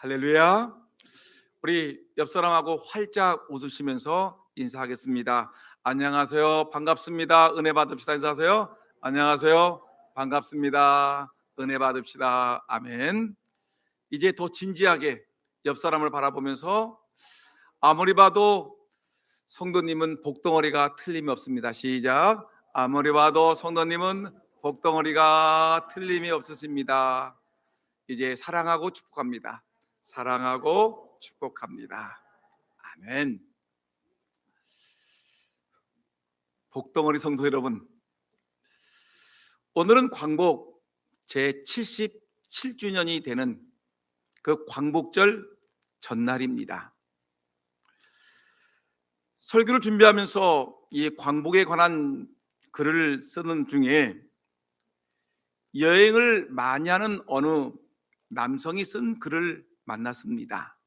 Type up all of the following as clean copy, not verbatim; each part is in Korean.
할렐루야. 우리 옆 사람하고 활짝 웃으시면서 인사하겠습니다. 안녕하세요. 반갑습니다. 은혜 받읍시다. 인사하세요. 안녕하세요. 반갑습니다. 은혜 받읍시다. 아멘. 이제 더 진지하게 옆 사람을 바라보면서 아무리 봐도 성도님은 복덩어리가 틀림이 없습니다. 시작. 아무리 봐도 성도님은 복덩어리가 틀림이 없으십니다. 이제 사랑하고 축복합니다. 사랑하고 축복합니다. 아멘. 복덩어리 성도 여러분, 오늘은 광복 제77주년이 되는 그 광복절 전날입니다. 설교를 준비하면서 이 광복에 관한 글을 쓰는 중에 여행을 많이 하는 어느 남성이 쓴 글을 만났습니다.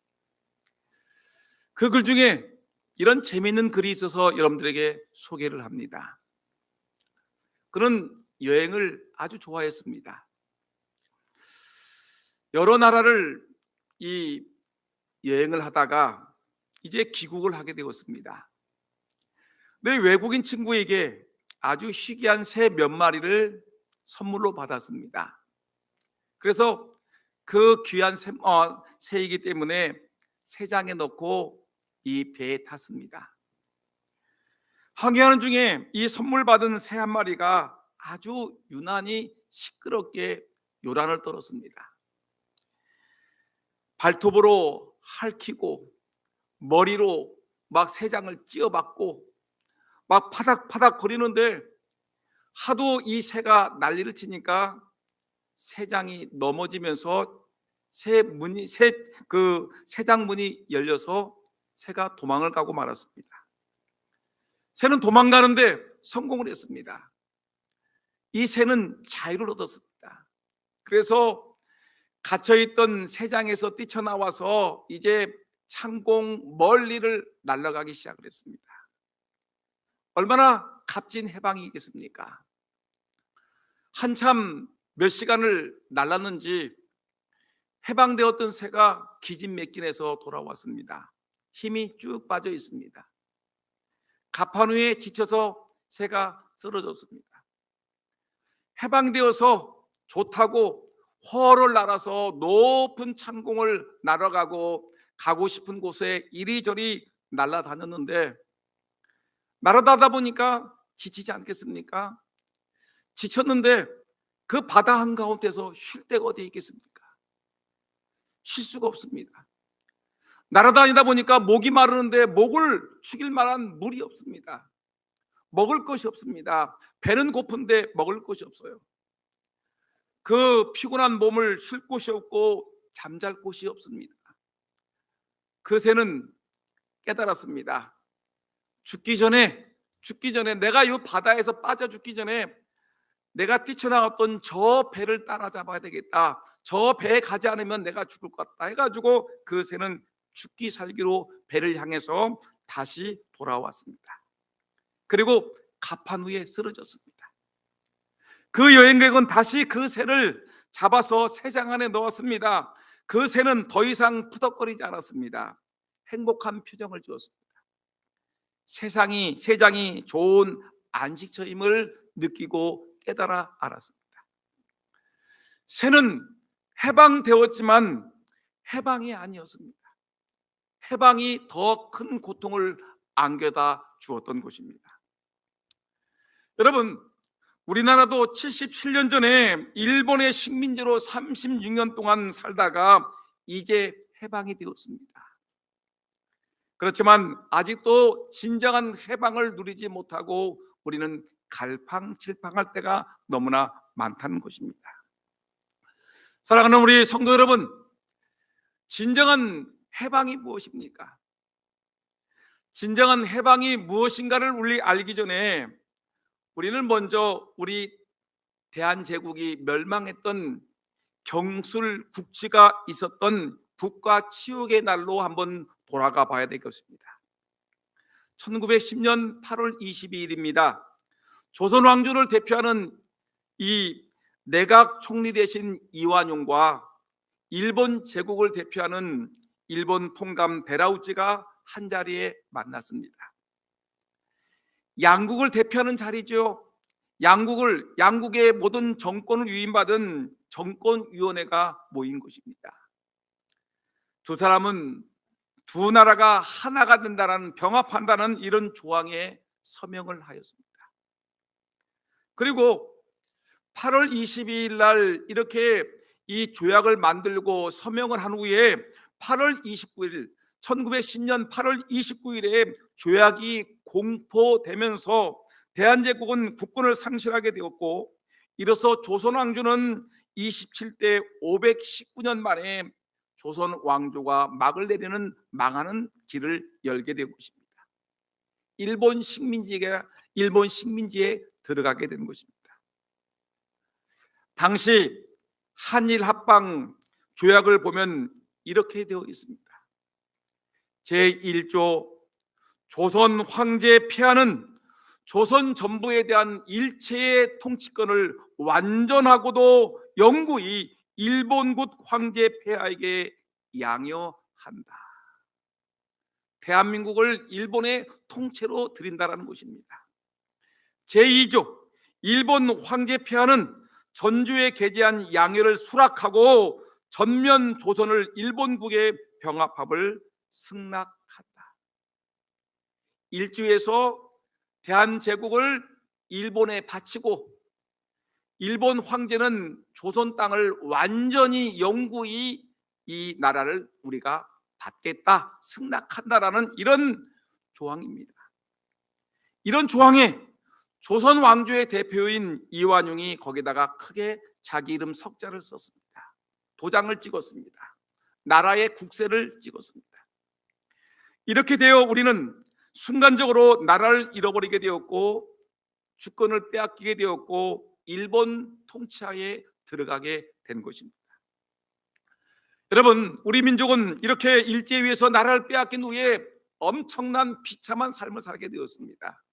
그 글 중에 이런 재미있는 글이 있어서 여러분들에게 소개를 합니다. 그는 여행을 아주 좋아했습니다. 여러 나라를 이 여행을 하다가 이제 귀국을 하게 되었습니다. 내 외국인 친구에게 아주 희귀한 새 몇 마리를 선물로 받았습니다. 그래서 그 귀한 새이기 때문에 새장에 넣고 이 배에 탔습니다. 항해하는 중에 이 선물 받은 새 한 마리가 아주 유난히 시끄럽게 요란을 떨었습니다. 발톱으로 핥히고 머리로 막 새장을 찧어박고 막 파닥파닥 거리는데 하도 이 새가 난리를 치니까 새장이 넘어지면서 새장 문이 열려서 새가 도망을 가고 말았습니다. 새는 도망가는데 성공을 했습니다. 이 새는 자유를 얻었습니다. 그래서 갇혀있던 새장에서 뛰쳐나와서 이제 창공 멀리를 날아가기 시작을 했습니다. 얼마나 값진 해방이겠습니까? 한참 몇 시간을 날랐는지 해방되었던 새가 기진맥진해서 돌아왔습니다. 힘이 쭉 빠져 있습니다. 갑판 후에 지쳐서 새가 쓰러졌습니다. 해방되어서 좋다고 훨훨 날아서 높은 창공을 날아가고 가고 싶은 곳에 이리저리 날아다녔는데 날아다니다 보니까 지치지 않겠습니까? 지쳤는데 그 바다 한가운데서 쉴 데가 어디 있겠습니까? 쉴 수가 없습니다. 날아다니다 보니까 목이 마르는데 목을 축일 만한 물이 없습니다. 먹을 것이 없습니다. 배는 고픈데 먹을 것이 없어요. 그 피곤한 몸을 쉴 곳이 없고 잠잘 곳이 없습니다. 그 새는 깨달았습니다. 죽기 전에 내가 이 바다에서 빠져 죽기 전에 내가 뛰쳐나왔던 저 배를 따라잡아야 되겠다. 저 배에 가지 않으면 내가 죽을 것 같다 해가지고 그 새는 죽기 살기로 배를 향해서 다시 돌아왔습니다. 그리고 갑판 후에 쓰러졌습니다. 그 여행객은 다시 그 새를 잡아서 새장 안에 넣었습니다. 그 새는 더 이상 푸덕거리지 않았습니다. 행복한 표정을 지었습니다. 새장이 좋은 안식처임을 느끼고 깨달아 알았습니다. 새는 해방되었지만 해방이 아니었습니다. 해방이 더 큰 고통을 안겨다 주었던 것입니다. 여러분, 우리나라도 77년 전에 일본의 식민지로 36년 동안 살다가 이제 해방이 되었습니다. 그렇지만 아직도 진정한 해방을 누리지 못하고 우리는 갈팡질팡할 때가 너무나 많다는 것입니다. 사랑하는 우리 성도 여러분, 진정한 해방이 무엇입니까? 진정한 해방이 무엇인가를 우리 알기 전에 우리는 먼저 우리 대한제국이 멸망했던 경술국치가 있었던 국가치욕의 날로 한번 돌아가 봐야 되겠습니다. 1910년 8월 22일입니다. 조선 왕조를 대표하는 이 내각 총리 대신 이완용과 일본 제국을 대표하는 일본 통감 데라우치가 한 자리에 만났습니다. 양국을 대표하는 자리죠. 양국의 모든 정권을 위임받은 정권위원회가 모인 것입니다. 두 사람은 두 나라가 하나가 된다는, 병합한다는 이런 조항에 서명을 하였습니다. 그리고 8월 22일 날 이렇게 이 조약을 만들고 서명을 한 후에 8월 29일 1910년 8월 29일에 조약이 공포되면서 대한제국은 국권을 상실하게 되었고, 이로써 조선 왕조는 27대 519년 만에 조선 왕조가 막을 내리는 망하는 길을 열게 된 것입니다. 일본 식민지에 들어가게 된 것입니다. 당시 한일 합방 조약을 보면 이렇게 되어 있습니다. 제1조 조선 황제 폐하는 조선 전부에 대한 일체의 통치권을 완전하고도 영구히 일본국 황제 폐하에게 양여한다. 대한민국을 일본의 통째로 드린다라는 것입니다. 제2조 일본 황제 폐하는 전주에 게재한 양여를 수락하고 전면 조선을 일본국에 병합합을 승낙한다. 일주에서 대한제국을 일본에 바치고 일본 황제는 조선 땅을 완전히 영구히 이 나라를 우리가 받겠다, 승낙한다라는 이런 조항입니다. 이런 조항에 조선 왕조의 대표인 이완용이 거기다가 크게 자기 이름 석자를 썼습니다. 도장을 찍었습니다. 나라의 국세를 찍었습니다. 이렇게 되어 우리는 순간적으로 나라를 잃어버리게 되었고, 주권을 빼앗기게 되었고, 일본 통치하에 들어가게 된 것입니다. 여러분, 우리 민족은 이렇게 일제에 의해서 나라를 빼앗긴 후에 엄청난 비참한 삶을 살게 되었습니다.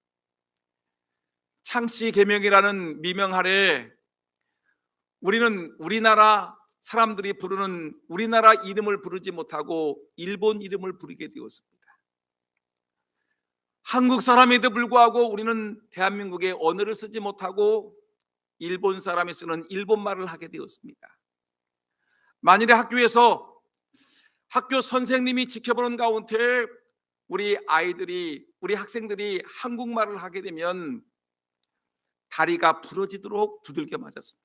창씨 계명이라는 미명 아래 우리는 우리나라 사람들이 부르는 우리나라 이름을 부르지 못하고 일본 이름을 부르게 되었습니다. 한국 사람에도 불구하고 우리는 대한민국의 언어를 쓰지 못하고 일본 사람이 쓰는 일본말을 하게 되었습니다. 만일에 학교에서 학교 선생님이 지켜보는 가운데 우리 학생들이 한국말을 하게 되면 다리가 부러지도록 두들겨 맞았습니다.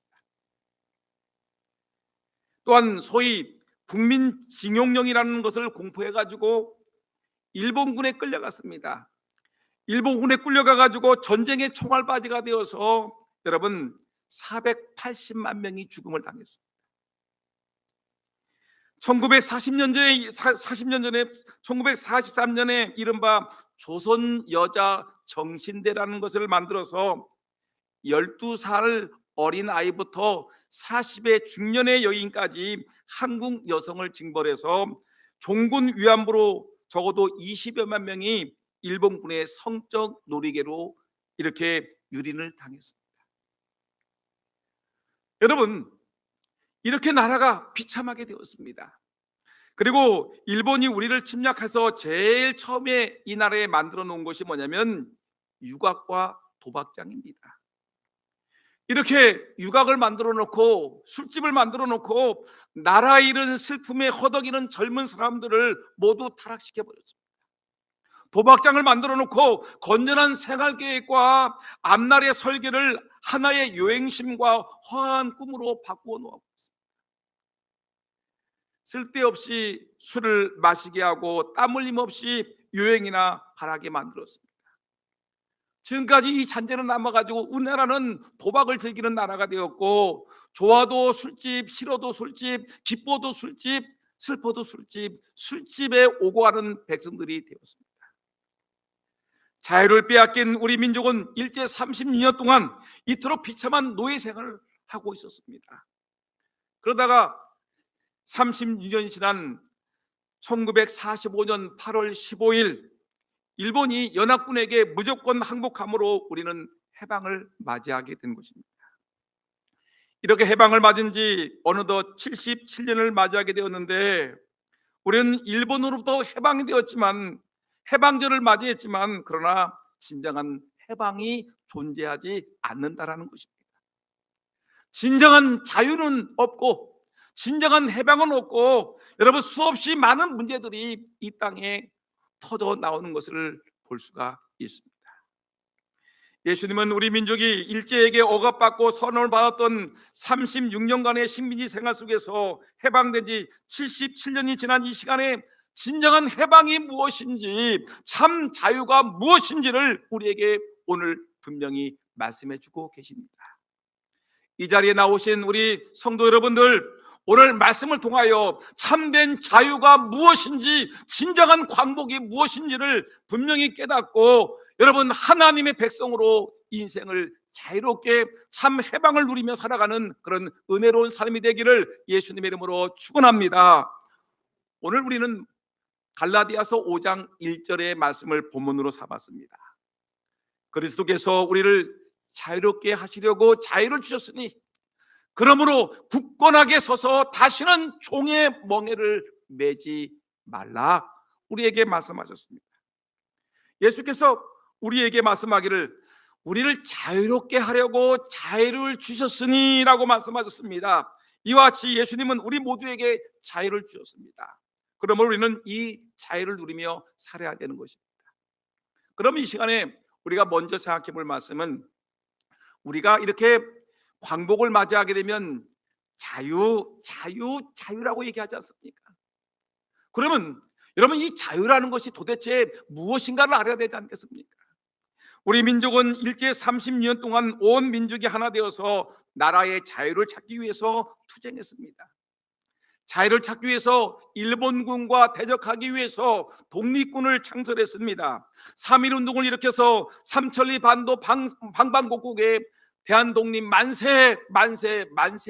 또한 소위 국민징용령이라는 것을 공포해가지고 일본군에 끌려갔습니다. 일본군에 끌려가가지고 전쟁의 총알바지가 되어서 여러분 480만 명이 죽음을 당했습니다. 1943년에 이른바 조선 여자 정신대라는 것을 만들어서 12살 어린 아이부터 40의 중년의 여인까지 한국 여성을 징벌해서 종군 위안부로 적어도 20여만 명이 일본군의 성적 놀이개로 이렇게 유린을 당했습니다. 여러분, 이렇게 나라가 비참하게 되었습니다. 그리고 일본이 우리를 침략해서 제일 처음에 이 나라에 만들어 놓은 것이 뭐냐면 유곽과 도박장입니다. 이렇게 유곽을 만들어 놓고 술집을 만들어 놓고 나라 잃은 슬픔에 허덕이는 젊은 사람들을 모두 타락시켜 버렸습니다. 도박장을 만들어 놓고 건전한 생활 계획과 앞날의 설계를 하나의 여행심과 허한 꿈으로 바꾸어 놓았습니다. 쓸데없이 술을 마시게 하고 땀 흘림 없이 여행이나 하라게 만들었습니다. 지금까지 이 잔재는 남아가지고 우리나라는 도박을 즐기는 나라가 되었고, 좋아도 술집, 싫어도 술집, 기뻐도 술집, 슬퍼도 술집, 술집에 오고 가는 백성들이 되었습니다. 자유를 빼앗긴 우리 민족은 일제 36년 동안 이토록 비참한 노예 생활을 하고 있었습니다. 그러다가 36년이 지난 1945년 8월 15일 일본이 연합군에게 무조건 항복함으로 우리는 해방을 맞이하게 된 것입니다. 이렇게 해방을 맞은 지 어느덧 77년을 맞이하게 되었는데, 우리는 일본으로부터 해방이 되었지만, 해방절을 맞이했지만, 그러나 진정한 해방이 존재하지 않는다라는 것입니다. 진정한 자유는 없고 진정한 해방은 없고, 여러분, 수없이 많은 문제들이 이 땅에 터져 나오는 것을 볼 수가 있습니다. 예수님은 우리 민족이 일제에게 억압받고 선언을 받았던 36년간의 식민지 생활 속에서 해방된 지 77년이 지난 이 시간에 진정한 해방이 무엇인지, 참 자유가 무엇인지를 우리에게 오늘 분명히 말씀해 주고 계십니다. 이 자리에 나오신 우리 성도 여러분들, 오늘 말씀을 통하여 참된 자유가 무엇인지, 진정한 광복이 무엇인지를 분명히 깨닫고, 여러분, 하나님의 백성으로 인생을 자유롭게 참 해방을 누리며 살아가는 그런 은혜로운 삶이 되기를 예수님의 이름으로 축원합니다. 오늘 우리는 갈라디아서 5장 1절의 말씀을 본문으로 삼았습니다. 그리스도께서 우리를 자유롭게 하시려고 자유를 주셨으니 그러므로 굳건하게 서서 다시는 종의 멍에를 매지 말라, 우리에게 말씀하셨습니다. 예수께서 우리에게 말씀하기를 우리를 자유롭게 하려고 자유를 주셨으니 라고 말씀하셨습니다. 이와 같이 예수님은 우리 모두에게 자유를 주셨습니다. 그러므로 우리는 이 자유를 누리며 살아야 되는 것입니다. 그럼 이 시간에 우리가 먼저 생각해 볼 말씀은, 우리가 이렇게 광복을 맞이하게 되면 자유라고 얘기하지 않습니까? 그러면 여러분, 이 자유라는 것이 도대체 무엇인가를 알아야 되지 않겠습니까? 우리 민족은 일제 30년 동안 온 민족이 하나 되어서 나라의 자유를 찾기 위해서 투쟁했습니다. 자유를 찾기 위해서 일본군과 대적하기 위해서 독립군을 창설했습니다. 3.1운동을 일으켜서 삼천리 반도 방방곡곡에 대한독립 만세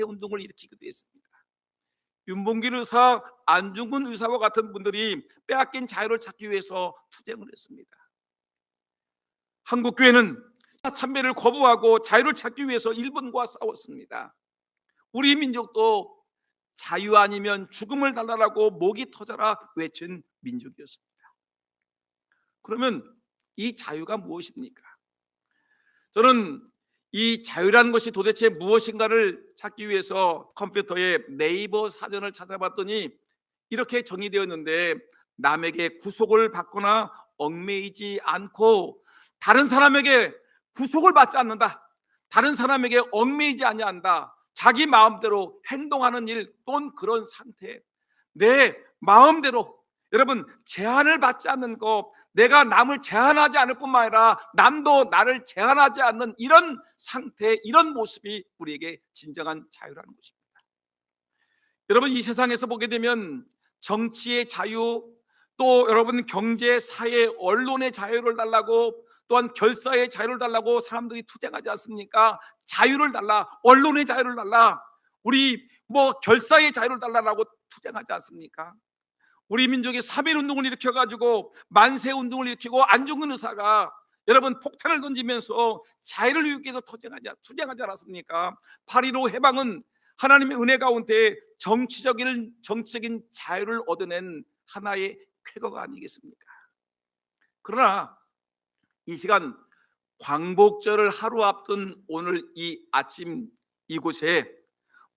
운동을 일으키기도 했습니다. 윤봉길 의사, 안중근 의사와 같은 분들이 빼앗긴 자유를 찾기 위해서 투쟁을 했습니다. 한국교회는 참배를 거부하고 자유를 찾기 위해서 일본과 싸웠습니다. 우리 민족도 자유 아니면 죽음을 달라라고 목이 터져라 외친 민족이었습니다. 그러면 이 자유가 무엇입니까? 저는 이 자유라는 것이 도대체 무엇인가를 찾기 위해서 컴퓨터에 네이버 사전을 찾아봤더니 이렇게 정의되었는데, 남에게 구속을 받거나 얽매이지 않고 다른 사람에게 구속을 받지 않는다, 다른 사람에게 얽매이지 아니한다, 자기 마음대로 행동하는 일 또는 그런 상태, 내 마음대로, 여러분, 제한을 받지 않는 것, 내가 남을 제한하지 않을 뿐만 아니라 남도 나를 제한하지 않는 이런 상태, 이런 모습이 우리에게 진정한 자유라는 것입니다. 여러분, 이 세상에서 보게 되면 정치의 자유, 또 여러분 경제, 사회, 언론의 자유를 달라고, 또한 결사의 자유를 달라고 사람들이 투쟁하지 않습니까? 자유를 달라, 언론의 자유를 달라, 우리 결사의 자유를 달라고 투쟁하지 않습니까? 우리 민족이 3.1운동을 일으켜가지고 만세운동을 일으키고 안중근 의사가 여러분 폭탄을 던지면서 자유를 위기 위해서 투쟁하지 않았습니까? 8.15 해방은 하나님의 은혜 가운데 정치적인 자유를 얻어낸 하나의 쾌거가 아니겠습니까? 그러나 이 시간 광복절을 하루 앞둔 오늘 이 아침 이곳에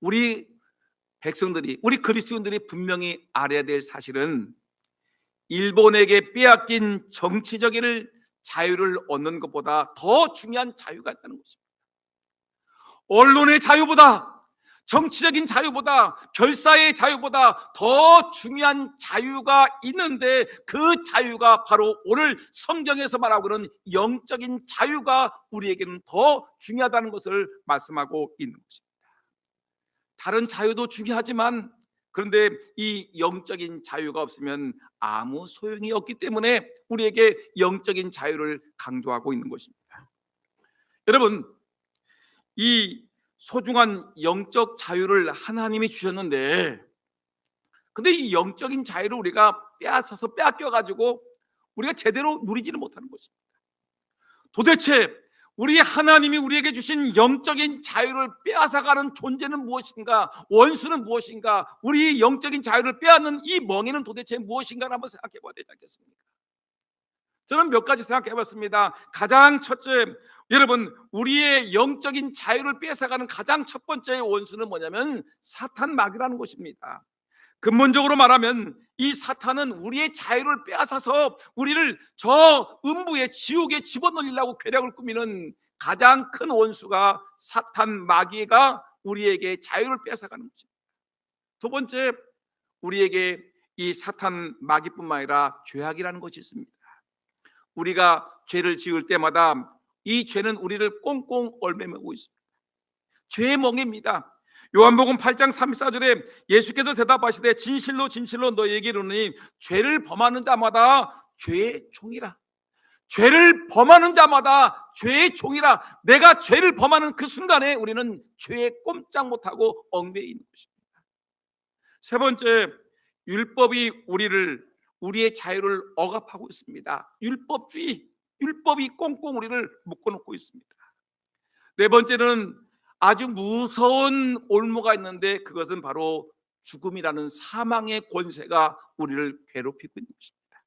우리 백성들이, 우리 그리스도인들이 분명히 알아야 될 사실은, 일본에게 빼앗긴 정치적인 자유를 얻는 것보다 더 중요한 자유가 있다는 것입니다. 언론의 자유보다, 정치적인 자유보다, 결사의 자유보다 더 중요한 자유가 있는데, 그 자유가 바로 오늘 성경에서 말하고 있는 영적인 자유가 우리에게는 더 중요하다는 것을 말씀하고 있는 것입니다. 다른 자유도 중요하지만, 그런데 이 영적인 자유가 없으면 아무 소용이 없기 때문에 우리에게 영적인 자유를 강조하고 있는 것입니다. 여러분, 이 소중한 영적 자유를 하나님이 주셨는데, 근데 이 영적인 자유를 우리가 빼앗겨가지고 우리가 제대로 누리지는 못하는 것입니다. 도대체 우리 하나님이 우리에게 주신 영적인 자유를 빼앗아가는 존재는 무엇인가? 원수는 무엇인가? 우리 영적인 자유를 빼앗는 이 멍에는 도대체 무엇인가를 한번 생각해 봐야 되지 않겠습니까? 저는 몇 가지 생각해 봤습니다. 가장 첫째, 여러분, 우리의 영적인 자유를 빼앗아가는 가장 첫 번째 원수는 뭐냐면 사탄 마귀라는 것입니다. 근본적으로 말하면 이 사탄은 우리의 자유를 빼앗아서 우리를 저 음부의 지옥에 집어넣으려고 계략을 꾸미는 가장 큰 원수가 사탄 마귀가 우리에게 자유를 빼앗아가는 것입니다. 두 번째, 우리에게 이 사탄 마귀뿐만 아니라 죄악이라는 것이 있습니다. 우리가 죄를 지을 때마다 이 죄는 우리를 꽁꽁 얽매매고 있습니다. 죄의 멍에입니다. 요한복음 8장 34절에 예수께서 대답하시되 진실로 진실로 너희에게 이르노니 죄를 범하는 자마다 죄의 종이라. 죄를 범하는 자마다 죄의 종이라. 내가 죄를 범하는 그 순간에 우리는 죄에 꼼짝 못하고 얽매여 있는 것입니다. 세 번째, 율법이 우리의 자유를 억압하고 있습니다. 율법주의, 율법이 꽁꽁 우리를 묶어놓고 있습니다. 네 번째는 아주 무서운 올무가 있는데 그것은 바로 죽음이라는 사망의 권세가 우리를 괴롭히고 있는 것입니다.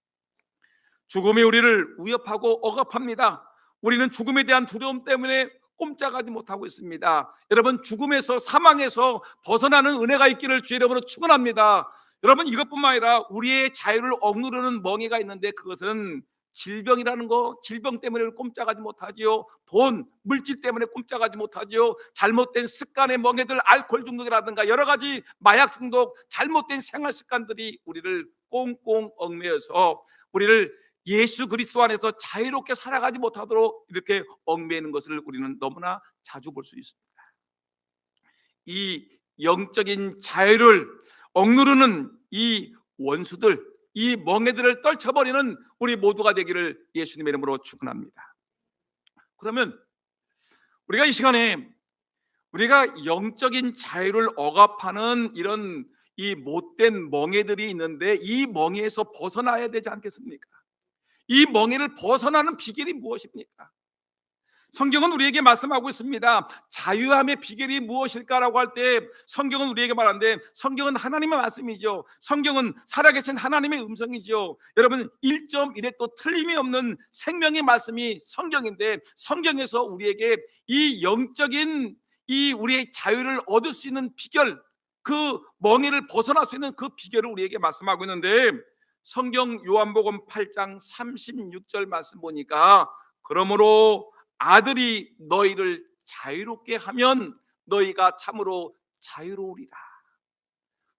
죽음이 우리를 위협하고 억압합니다. 우리는 죽음에 대한 두려움 때문에 꼼짝하지 못하고 있습니다. 여러분, 죽음에서 사망에서 벗어나는 은혜가 있기를 주의 이름으로 축원합니다. 여러분, 이것뿐만 아니라 우리의 자유를 억누르는 멍에가 있는데 그것은 질병이라는 거, 질병 때문에 꼼짝하지 못하지요. 돈, 물질 때문에 꼼짝하지 못하지요. 잘못된 습관의 멍에들, 알코올 중독이라든가 여러 가지 마약 중독, 잘못된 생활 습관들이 우리를 꽁꽁 얽매여서 우리를 예수 그리스도 안에서 자유롭게 살아가지 못하도록 이렇게 얽매이는 것을 우리는 너무나 자주 볼 수 있습니다. 이 영적인 자유를 억누르는 이 원수들, 이 멍에들을 떨쳐버리는 우리 모두가 되기를 예수님의 이름으로 축원합니다. 그러면 우리가 이 시간에 우리가 영적인 자유를 억압하는 이런 이 못된 멍에들이 있는데 이 멍에에서 벗어나야 되지 않겠습니까? 이 멍에를 벗어나는 비결이 무엇입니까? 성경은 우리에게 말씀하고 있습니다. 자유함의 비결이 무엇일까라고 할 때 성경은 우리에게 말하는데 성경은 하나님의 말씀이죠. 성경은 살아계신 하나님의 음성이죠. 여러분, 1.1에 또 틀림이 없는 생명의 말씀이 성경인데 성경에서 우리에게 이 영적인 이 우리의 자유를 얻을 수 있는 비결, 그 멍에를 벗어날 수 있는 그 비결을 우리에게 말씀하고 있는데 성경 요한복음 8장 36절 말씀 보니까 그러므로 아들이 너희를 자유롭게 하면 너희가 참으로 자유로우리라.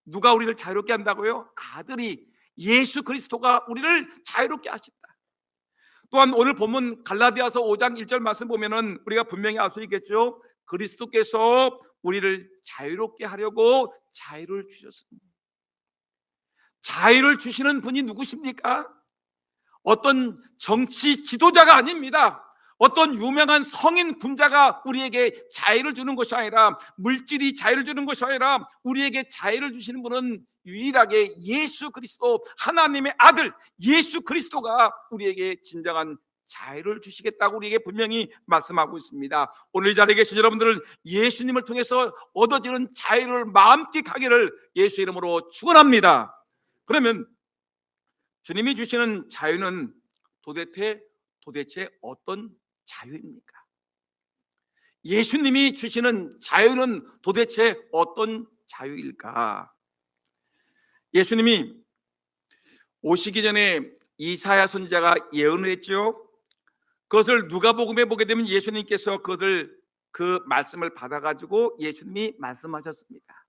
누가 우리를 자유롭게 한다고요? 아들이, 예수 그리스도가 우리를 자유롭게 하신다. 또한 오늘 본문 갈라디아서 5장 1절 말씀 보면은 우리가 분명히 알 수 있겠죠. 그리스도께서 우리를 자유롭게 하려고 자유를 주셨습니다. 자유를 주시는 분이 누구십니까? 어떤 정치 지도자가 아닙니다. 어떤 유명한 성인 군자가 우리에게 자유를 주는 것이 아니라, 물질이 자유를 주는 것이 아니라 우리에게 자유를 주시는 분은 유일하게 예수 그리스도, 하나님의 아들 예수 그리스도가 우리에게 진정한 자유를 주시겠다고 우리에게 분명히 말씀하고 있습니다. 오늘 이 자리에 계신 여러분들은 예수님을 통해서 얻어지는 자유를 만끽하기를 예수 이름으로 축원합니다. 그러면 주님이 주시는 자유는 도대체 어떤 자유입니까? 예수님이 주시는 자유는 도대체 어떤 자유일까? 예수님이 오시기 전에 이사야 선지자가 예언을 했죠. 그것을 누가복음에 보게 되면 예수님께서 그 말씀을 받아가지고 예수님이 말씀하셨습니다.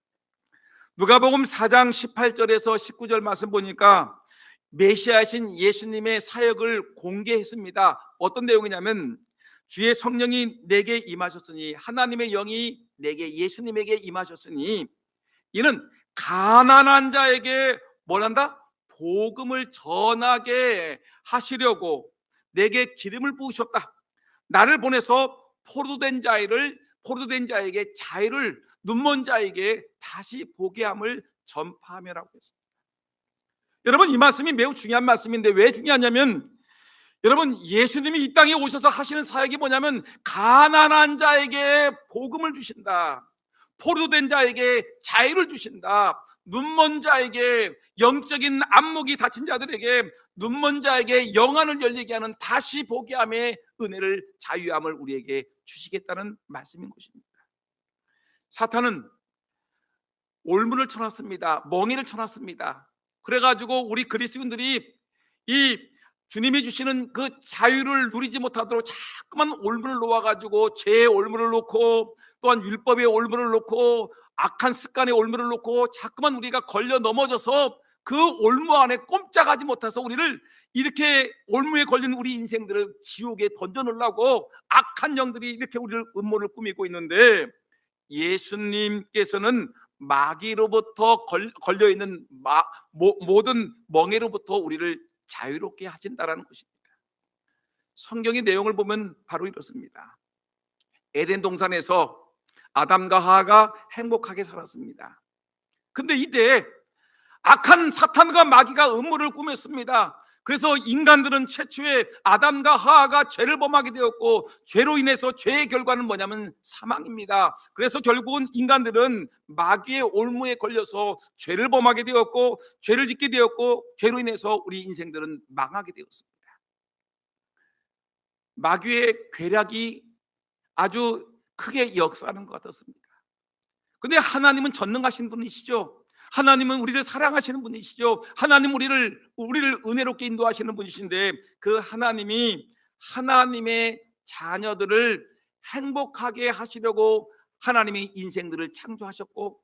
누가복음 4장 18절에서 19절 말씀 보니까 메시아이신 예수님의 사역을 공개했습니다. 어떤 내용이냐면 주의 성령이 내게 임하셨으니, 하나님의 영이 내게, 예수님에게 임하셨으니 이는 가난한 자에게 뭘 한다? 복음을 전하게 하시려고 내게 기름을 부으셨다. 나를 보내서 포로된 자에게 자유를, 눈먼 자에게 다시 보게 함을 전파하며라고 했습니다. 여러분, 이 말씀이 매우 중요한 말씀인데 왜 중요하냐면 여러분, 예수님이 이 땅에 오셔서 하시는 사역이 뭐냐면 가난한 자에게 복음을 주신다, 포로된 자에게 자유를 주신다, 눈먼 자에게, 영적인 안목이 닫힌 자들에게, 눈먼 자에게 영안을 열리게 하는 다시 보게 함의 은혜를, 자유함을 우리에게 주시겠다는 말씀인 것입니다. 사탄은 올무를 쳐놨습니다. 멍에를 쳐놨습니다. 그래가지고 우리 그리스도인들이 이 주님이 주시는 그 자유를 누리지 못하도록 자꾸만 올무를 놓아가지고 죄의 올무를 놓고, 또한 율법의 올무를 놓고, 악한 습관의 올무를 놓고 자꾸만 우리가 걸려 넘어져서 그 올무 안에 꼼짝하지 못해서 우리를 이렇게 올무에 걸린 우리 인생들을 지옥에 던져놓으려고 악한 영들이 이렇게 우리를 음모를 꾸미고 있는데, 예수님께서는 마귀로부터 걸려있는 모든 멍에로부터 우리를 자유롭게 하신다라는 것입니다. 성경의 내용을 보면 바로 이렇습니다. 에덴 동산에서 아담과 하와가 행복하게 살았습니다. 근데 이때 악한 사탄과 마귀가 음모를 꾸몄습니다. 그래서 인간들은 최초에 아담과 하와가 죄를 범하게 되었고, 죄로 인해서 죄의 결과는 뭐냐면 사망입니다. 그래서 결국은 인간들은 마귀의 올무에 걸려서 죄를 범하게 되었고, 죄를 짓게 되었고, 죄로 인해서 우리 인생들은 망하게 되었습니다. 마귀의 괴력이 아주 크게 역사하는 것 같았습니다. 근데 하나님은 전능하신 분이시죠. 하나님은 우리를 사랑하시는 분이시죠. 하나님 우리를 은혜롭게 인도하시는 분이신데, 그 하나님이 하나님의 자녀들을 행복하게 하시려고 하나님이 인생들을 창조하셨고,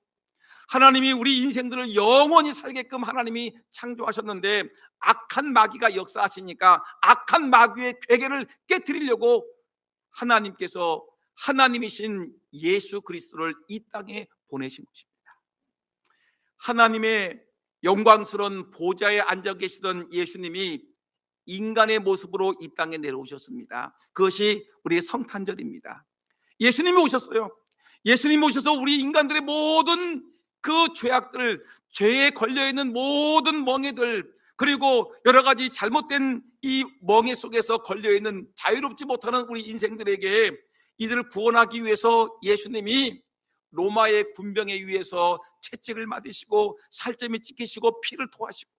하나님이 우리 인생들을 영원히 살게끔 하나님이 창조하셨는데, 악한 마귀가 역사하시니까 악한 마귀의 괴계를 깨트리려고 하나님께서 하나님이신 예수 그리스도를 이 땅에 보내신 것입니다. 하나님의 영광스러운 보좌에 앉아 계시던 예수님이 인간의 모습으로 이 땅에 내려오셨습니다. 그것이 우리의 성탄절입니다. 예수님이 오셨어요. 예수님이 오셔서 우리 인간들의 모든 그 죄악들, 죄에 걸려있는 모든 멍에들, 그리고 여러 가지 잘못된 이 멍에 속에서 걸려있는 자유롭지 못하는 우리 인생들에게 이들을 구원하기 위해서 예수님이 로마의 군병에 의해서 채찍을 맞으시고 살점이 찍히시고 피를 토하시고,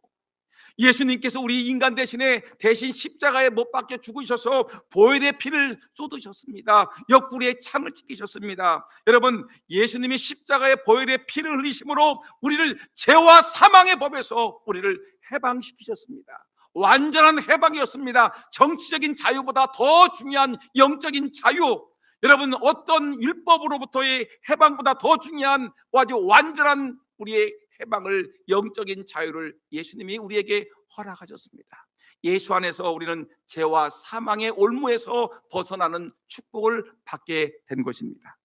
예수님께서 우리 인간 대신 십자가에 못 박혀 죽으셔서 보혈의 피를 쏟으셨습니다. 옆구리에 창을 찍히셨습니다. 여러분, 예수님이 십자가에 보혈의 피를 흘리심으로 우리를 죄와 사망의 법에서 우리를 해방시키셨습니다. 완전한 해방이었습니다. 정치적인 자유보다 더 중요한 영적인 자유, 여러분, 어떤 율법으로부터의 해방보다 더 중요한 아주 완전한 우리의 해방을, 영적인 자유를 예수님이 우리에게 허락하셨습니다. 예수 안에서 우리는 죄와 사망의 올무에서 벗어나는 축복을 받게 된 것입니다.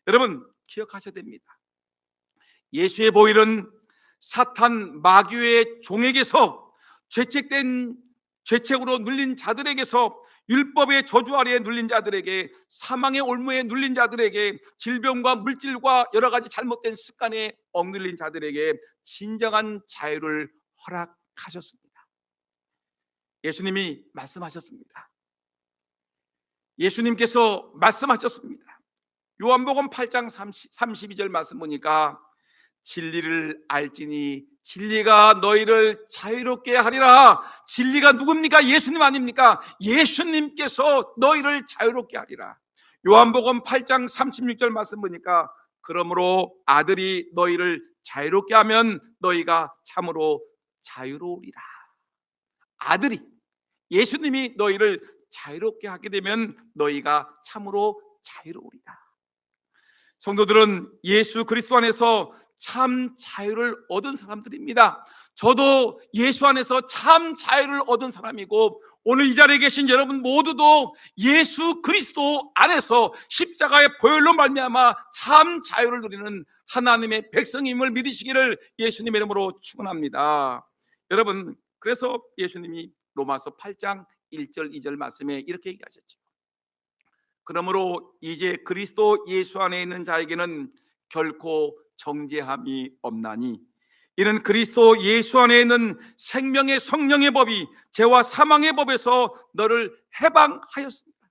여러분, 기억하셔야 됩니다. 예수의 보혈은 사탄 마귀의 종에게서, 죄책으로 눌린 자들에게서, 율법의 저주 아래에 눌린 자들에게, 사망의 올무에 눌린 자들에게, 질병과 물질과 여러 가지 잘못된 습관에 억눌린 자들에게 진정한 자유를 허락하셨습니다. 예수님이 말씀하셨습니다. 예수님께서 말씀하셨습니다. 요한복음 8장 32절 말씀 보니까 진리를 알지니 진리가 너희를 자유롭게 하리라. 진리가 누굽니까? 예수님 아닙니까? 예수님께서 너희를 자유롭게 하리라. 요한복음 8장 36절 말씀 보니까 그러므로 아들이 너희를 자유롭게 하면 너희가 참으로 자유로우리라. 아들이, 예수님이 너희를 자유롭게 하게 되면 너희가 참으로 자유로우리라. 성도들은 예수 그리스도 안에서 참 자유를 얻은 사람들입니다. 저도 예수 안에서 참 자유를 얻은 사람이고, 오늘 이 자리에 계신 여러분 모두도 예수 그리스도 안에서 십자가의 보혈로 말미암아 참 자유를 누리는 하나님의 백성임을 믿으시기를 예수님의 이름으로 축원합니다. 여러분, 그래서 예수님이 로마서 8장 1절 2절 말씀에 이렇게 얘기하셨죠. 그러므로 이제 그리스도 예수 안에 있는 자에게는 결코 정죄함이 없나니 이는 그리스도 예수 안에 있는 생명의 성령의 법이 죄와 사망의 법에서 너를 해방하였습니다.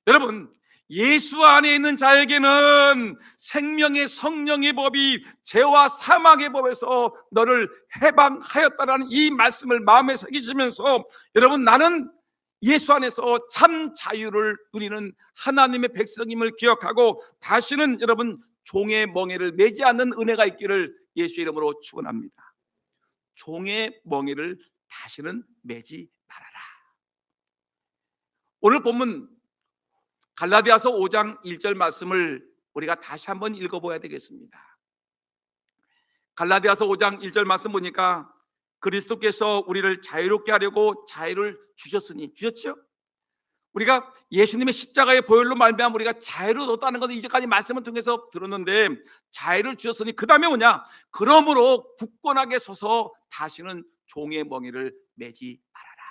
여러분, 예수 안에 있는 자에게는 생명의 성령의 법이 죄와 사망의 법에서 너를 해방하였다라는 이 말씀을 마음에 새기시면서, 여러분, 나는 예수 안에서 참 자유를 누리는 하나님의 백성임을 기억하고 다시는 여러분 종의 멍에를 매지 않는 은혜가 있기를 예수 이름으로 축원합니다. 종의 멍에를 다시는 매지 말아라. 오늘 본문 갈라디아서 5장 1절 말씀을 우리가 다시 한번 읽어봐야 되겠습니다. 갈라디아서 5장 1절 말씀 보니까 그리스도께서 우리를 자유롭게 하려고 자유를 주셨죠? 우리가 예수님의 십자가의 보혈로 말미암아 우리가 자유를 얻었다는 것을 이제까지 말씀을 통해서 들었는데, 자유를 주셨으니 그 다음에 뭐냐? 그러므로 굳건하게 서서 다시는 종의 멍에를 매지 말아라.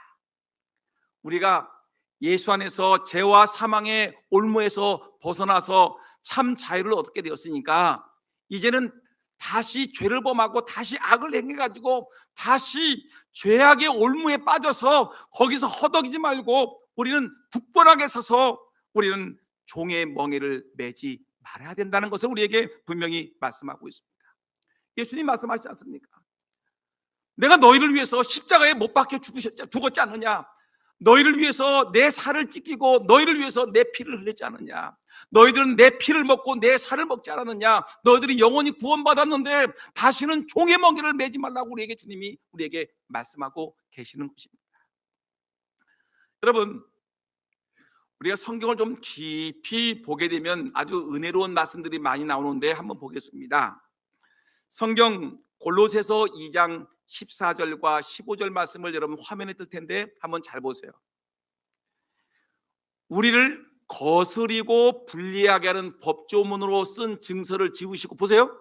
우리가 예수 안에서 죄와 사망의 올무에서 벗어나서 참 자유를 얻게 되었으니까 이제는 다시 죄를 범하고 다시 악을 행해가지고 다시 죄악의 올무에 빠져서 거기서 허덕이지 말고 우리는 굳건하게 서서 우리는 종의 멍에를 매지 말아야 된다는 것을 우리에게 분명히 말씀하고 있습니다. 예수님 말씀하시지 않습니까? 내가 너희를 위해서 십자가에 못 박혀 죽었지 않느냐? 너희를 위해서 내 살을 찢기고 너희를 위해서 내 피를 흘리지 않느냐? 너희들은 내 피를 먹고 내 살을 먹지 않았느냐? 너희들이 영원히 구원받았는데 다시는 종의 멍에를 매지 말라고 우리에게 주님이 우리에게 말씀하고 계시는 것입니다. 여러분, 우리가 성경을 좀 깊이 보게 되면 아주 은혜로운 말씀들이 많이 나오는데 한번 보겠습니다. 성경 골로새서 2장 14절과 15절 말씀을 여러분 화면에 뜰 텐데 한번 잘 보세요. 우리를 거스리고 불리하게 하는 법조문으로 쓴 증서를 지우시고, 보세요.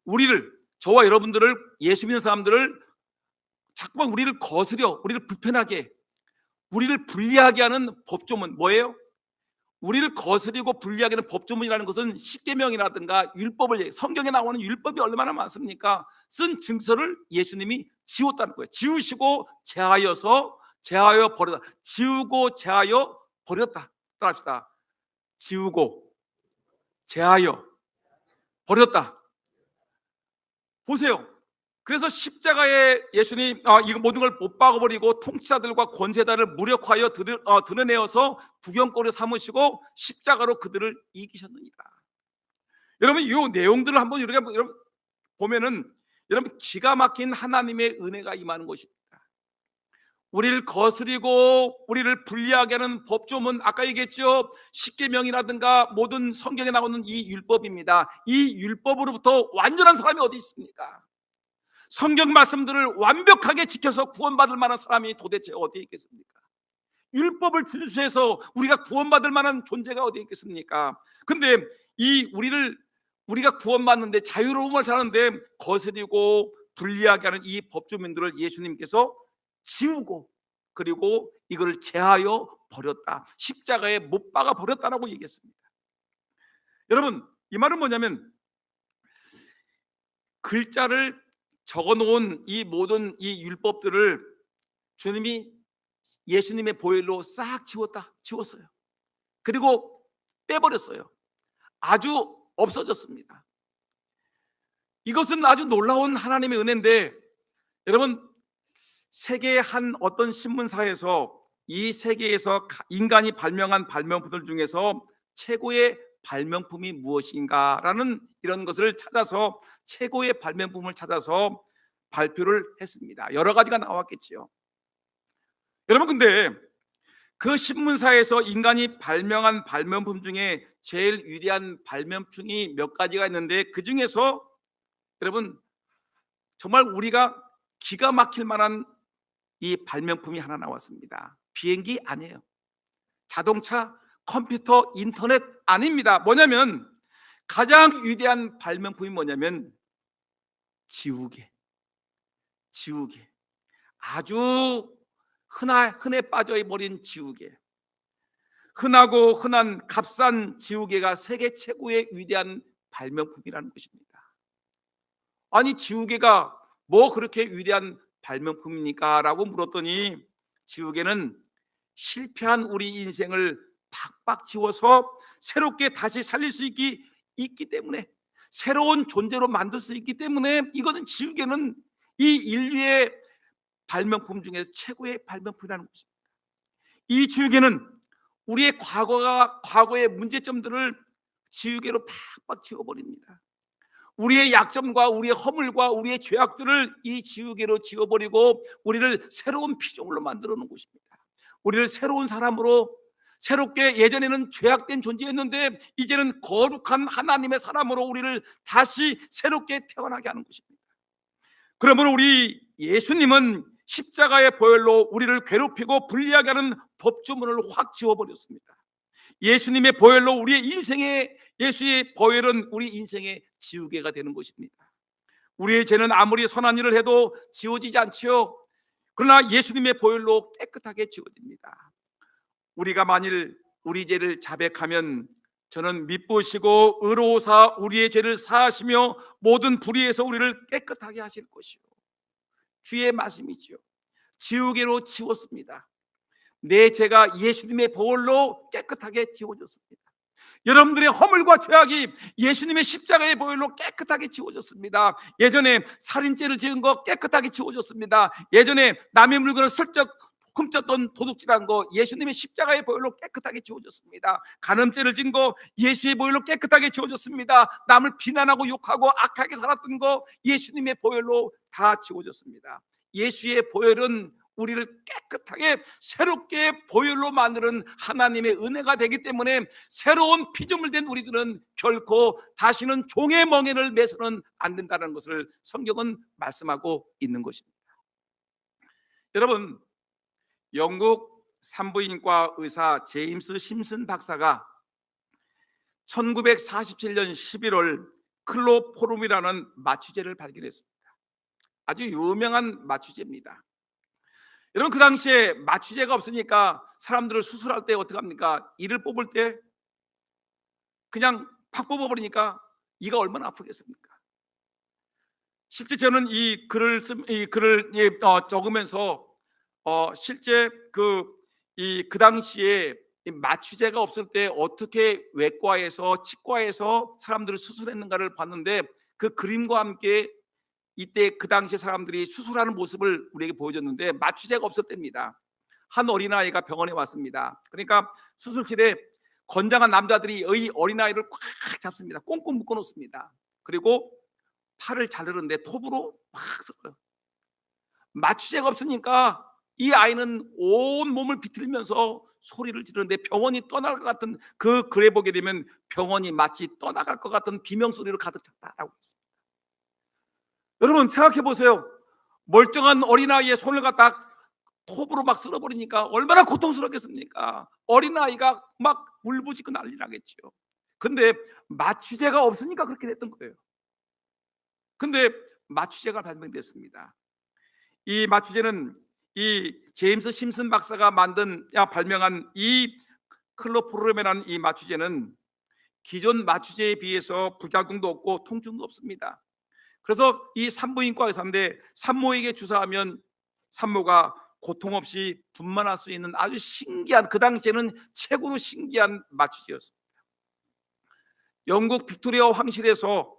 우리를, 저와 여러분들을, 예수 믿는 사람들을 자꾸만 우리를 거스려, 우리를 불편하게, 우리를 불리하게 하는 법조문, 뭐예요? 우리를 거스리고 불리하게 하는 법조문이라는 것은 십계명이라든가 율법을, 성경에 나오는 율법이 얼마나 많습니까? 쓴 증서를 예수님이 지웠다는 거예요. 지우시고 제하여 버렸다. 지우고 제하여 버렸다. 따라합시다. 지우고 제하여 버렸다. 보세요. 그래서 십자가에 예수님 이거 모든 걸 못 박아버리고 통치자들과 권세자를 무력화하여 드러내어서 구경거리 삼으시고 십자가로 그들을 이기셨느니라. 여러분, 이 내용들을 한번 우리가 보면은 여러분 기가 막힌 하나님의 은혜가 임하는 것입니다. 우리를 거스리고 우리를 불리하게 하는 법조문, 아까 얘기했죠. 십계명이라든가 모든 성경에 나오는 이 율법입니다. 이 율법으로부터 완전한 사람이 어디 있습니까? 성경 말씀들을 완벽하게 지켜서 구원받을 만한 사람이 도대체 어디에 있겠습니까? 율법을 준수해서 우리가 구원받을 만한 존재가 어디에 있겠습니까? 근데 우리가 구원받는데, 자유로움을 사는데 거스리고 불리하게 하는 이 법조문들을 예수님께서 지우고 그리고 이걸 제하여 버렸다. 십자가에 못 박아 버렸다라고 얘기했습니다. 여러분, 이 말은 뭐냐면 글자를 적어놓은 이 모든 이 율법들을 주님이 예수님의 보혈로 싹 지웠어요. 그리고 빼버렸어요. 아주 없어졌습니다. 이것은 아주 놀라운 하나님의 은혜인데, 여러분, 세계의 한 어떤 신문사에서 이 세계에서 인간이 발명한 발명품들 중에서 최고의 발명품이 무엇인가라는 이런 것을 찾아서, 최고의 발명품을 찾아서 발표를 했습니다. 여러 가지가 나왔겠지요. 여러분, 근데 그 신문사에서 인간이 발명한 발명품 중에 제일 위대한 발명품이 몇 가지가 있는데, 그 중에서 여러분 정말 우리가 기가 막힐 만한 이 발명품이 하나 나왔습니다. 비행기 아니에요. 자동차, 컴퓨터, 인터넷 아닙니다. 뭐냐면 가장 위대한 발명품이 뭐냐면 지우개. 아주 흔해 빠져버린 지우개. 흔하고 흔한 값싼 지우개가 세계 최고의 위대한 발명품이라는 것입니다. 아니 지우개가 뭐 그렇게 위대한 발명품입니까? 라고 물었더니 지우개는 실패한 우리 인생을 팍팍 지워서 새롭게 다시 살릴 수 있기 때문에, 새로운 존재로 만들 수 있기 때문에, 이것은 지우개는 이 인류의 발명품 중에 최고의 발명품이라는 것입니다. 이 지우개는 우리의 과거의 문제점들을 지우개로 팍팍 지워버립니다. 우리의 약점과 우리의 허물과 우리의 죄악들을 이 지우개로 지워버리고 우리를 새로운 피조물로 만들어 놓은 것입니다. 우리를 새로운 사람으로, 새롭게, 예전에는 죄악된 존재였는데 이제는 거룩한 하나님의 사람으로 우리를 다시 새롭게 태어나게 하는 것입니다. 그러면 우리 예수님은 십자가의 보혈로 우리를 괴롭히고 불리하게 하는 법조문을 확 지워버렸습니다. 예수님의 보혈로 우리의 인생의, 예수의 보혈은 우리 인생의 지우개가 되는 것입니다. 우리의 죄는 아무리 선한 일을 해도 지워지지 않지요. 그러나 예수님의 보혈로 깨끗하게 지워집니다. 우리가 만일 우리 죄를 자백하면 저는 미쁘시고 의로우사 우리의 죄를 사하시며 모든 불의에서 우리를 깨끗하게 하실 것이요. 주의 말씀이지요. 지우개로 지웠습니다. 내 죄가 예수님의 보혈로 깨끗하게 지워졌습니다. 여러분들의 허물과 죄악이 예수님의 십자가의 보혈로 깨끗하게 지워졌습니다. 예전에 살인죄를 지은 거 깨끗하게 지워졌습니다. 예전에 남의 물건을 슬쩍 훔쳤던 도둑질한 거 예수님의 십자가의 보혈로 깨끗하게 지워졌습니다. 간음죄를 지은 거 예수의 보혈로 깨끗하게 지워졌습니다. 남을 비난하고 욕하고 악하게 살았던 거 예수님의 보혈로 다 지워졌습니다. 예수의 보혈은 우리를 깨끗하게 새롭게 보혈로 만드는 하나님의 은혜가 되기 때문에 새로운 피조물 된 우리들은 결코 다시는 종의 멍에를 매서는 안 된다는 것을 성경은 말씀하고 있는 것입니다. 여러분, 영국 산부인과 의사 제임스 심슨 박사가 1947년 11월 클로포름이라는 마취제를 발견했습니다. 아주 유명한 마취제입니다. 여러분, 그 당시에 마취제가 없으니까 사람들을 수술할 때 어떻게 합니까? 이를 뽑을 때 그냥 팍 뽑아버리니까 이가 얼마나 아프겠습니까? 실제 저는 이 글을 적으면서 실제 그 당시에 이 마취제가 없을 때 어떻게 외과에서 치과에서 사람들을 수술했는가를 봤는데 그 그림과 함께 이때 그 당시 사람들이 수술하는 모습을 우리에게 보여줬는데 마취제가 없을 때입니다. 한 어린아이가 병원에 왔습니다. 그러니까 수술실에 건장한 남자들이 이 어린아이를 꽉 잡습니다. 꽁꽁 묶어 놓습니다. 그리고 팔을 자르는데 톱으로 막 섞어요. 마취제가 없으니까 이 아이는 온 몸을 비틀면서 소리를 지르는데 병원이 떠날 것 같은, 그 글에 보게 되면 병원이 마치 떠나갈 것 같은 비명소리로 가득 찼다라고 했습니다. 여러분 생각해 보세요. 멀쩡한 어린아이의 손을 갖다 톱으로 막 쓸어버리니까 얼마나 고통스럽겠습니까? 어린아이가 막 울부짖고 난리 나겠죠. 근데 마취제가 없으니까 그렇게 됐던 거예요. 근데 마취제가 발명됐습니다. 이 마취제는 이 제임스 심슨 박사가 발명한 이 클로포르멘이라는 이 마취제는 기존 마취제에 비해서 부작용도 없고 통증도 없습니다. 그래서 이 산부인과 의사인데 산모에게 주사하면 산모가 고통 없이 분만할 수 있는 아주 신기한, 그 당시에는 최고로 신기한 마취제였습니다. 영국 빅토리아 황실에서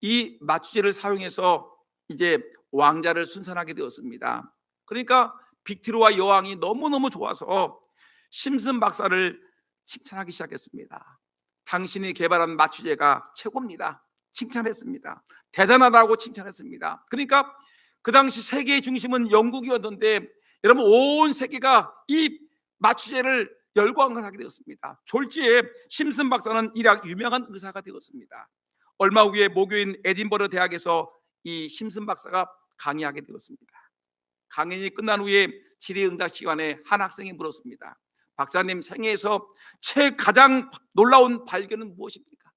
이 마취제를 사용해서 이제 왕자를 순산하게 되었습니다. 그러니까 빅토리아 여왕이 너무너무 좋아서 심슨 박사를 칭찬하기 시작했습니다. 당신이 개발한 마취제가 최고입니다. 칭찬했습니다. 대단하다고 칭찬했습니다. 그러니까 그 당시 세계의 중심은 영국이었는데 여러분 온 세계가 이 마취제를 열광하게 되었습니다. 졸지에 심슨 박사는 유명한 의사가 되었습니다. 얼마 후에 모교인 에딘버러 대학에서 이 심슨 박사가 강의하게 되었습니다. 강연이 끝난 후에 질의응답 시간에 한 학생이 물었습니다. 박사님, 생애에서 가장 놀라운 발견은 무엇입니까?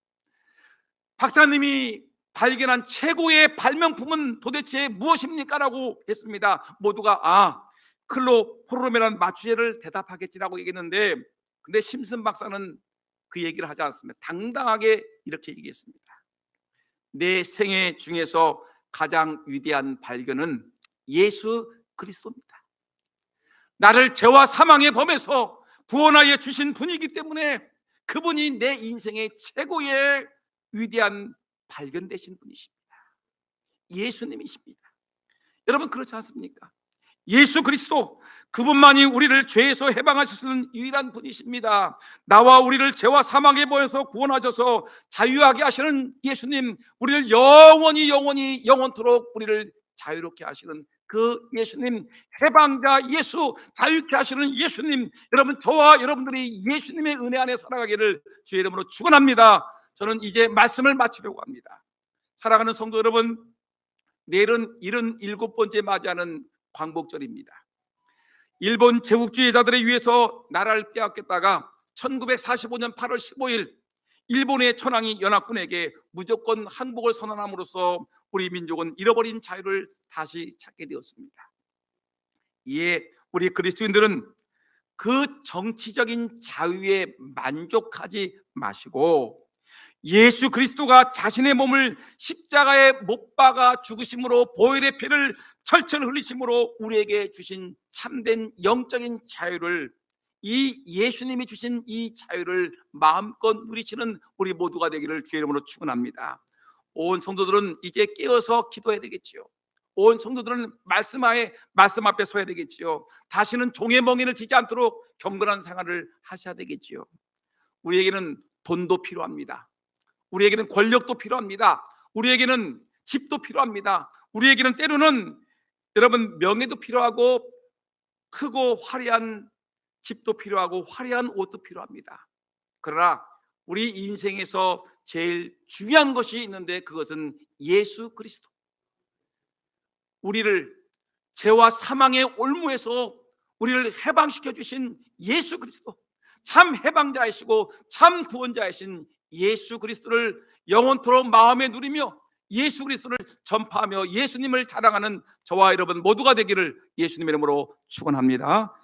박사님이 발견한 최고의 발명품은 도대체 무엇입니까? 라고 했습니다. 모두가 클로포르멘이라는 마취제를 대답하겠지라고 얘기했는데, 근데 심슨 박사는 그 얘기를 하지 않았습니다. 당당하게 이렇게 얘기했습니다. 내 생애 중에서 가장 위대한 발견은 예수 그리스도입니다. 나를 죄와 사망의 범에서 구원하여 주신 분이기 때문에 그분이 내 인생의 최고의 위대한 발견되신 분이십니다. 예수님이십니다. 여러분 그렇지 않습니까? 예수 그리스도, 그분만이 우리를 죄에서 해방하실 수 있는 유일한 분이십니다. 나와 우리를 죄와 사망의 범에서 구원하셔서 자유하게 하시는 예수님, 우리를 영원토록 우리를 자유롭게 하시는 그 예수님, 해방자 예수, 자유케 하시는 예수님, 여러분 저와 여러분들이 예수님의 은혜 안에 살아가기를 주의 이름으로 축원합니다. 저는 이제 말씀을 마치려고 합니다. 사랑하는 성도 여러분, 내일은 77번째 맞이하는 광복절입니다. 일본 제국주의자들에 의해서 나라를 빼앗겼다가 1945년 8월 15일 일본의 천황이 연합군에게 무조건 항복을 선언함으로써 우리 민족은 잃어버린 자유를 다시 찾게 되었습니다. 이에 우리 그리스도인들은 그 정치적인 자유에 만족하지 마시고 예수 그리스도가 자신의 몸을 십자가에 못 박아 죽으심으로 보혈의 피를 철철 흘리심으로 우리에게 주신 참된 영적인 자유를, 이 예수님이 주신 이 자유를 마음껏 누리시는 우리 모두가 되기를 주의 이름으로 축원합니다. 온 성도들은 이제 깨어서 기도해야 되겠지요. 온 성도들은 말씀 앞에 서야 되겠지요. 다시는 종의 멍에를 지지 않도록 경건한 생활을 하셔야 되겠지요. 우리에게는 돈도 필요합니다. 우리에게는 권력도 필요합니다. 우리에게는 집도 필요합니다. 우리에게는 때로는 여러분 명예도 필요하고 크고 화려한 집도 필요하고 화려한 옷도 필요합니다. 그러나 우리 인생에서 제일 중요한 것이 있는데 그것은 예수 그리스도. 우리를 죄와 사망의 올무에서 우리를 해방시켜 주신 예수 그리스도, 참 해방자이시고 참 구원자이신 예수 그리스도를 영원토록 마음에 누리며 예수 그리스도를 전파하며 예수님을 자랑하는 저와 여러분 모두가 되기를 예수님의 이름으로 축원합니다.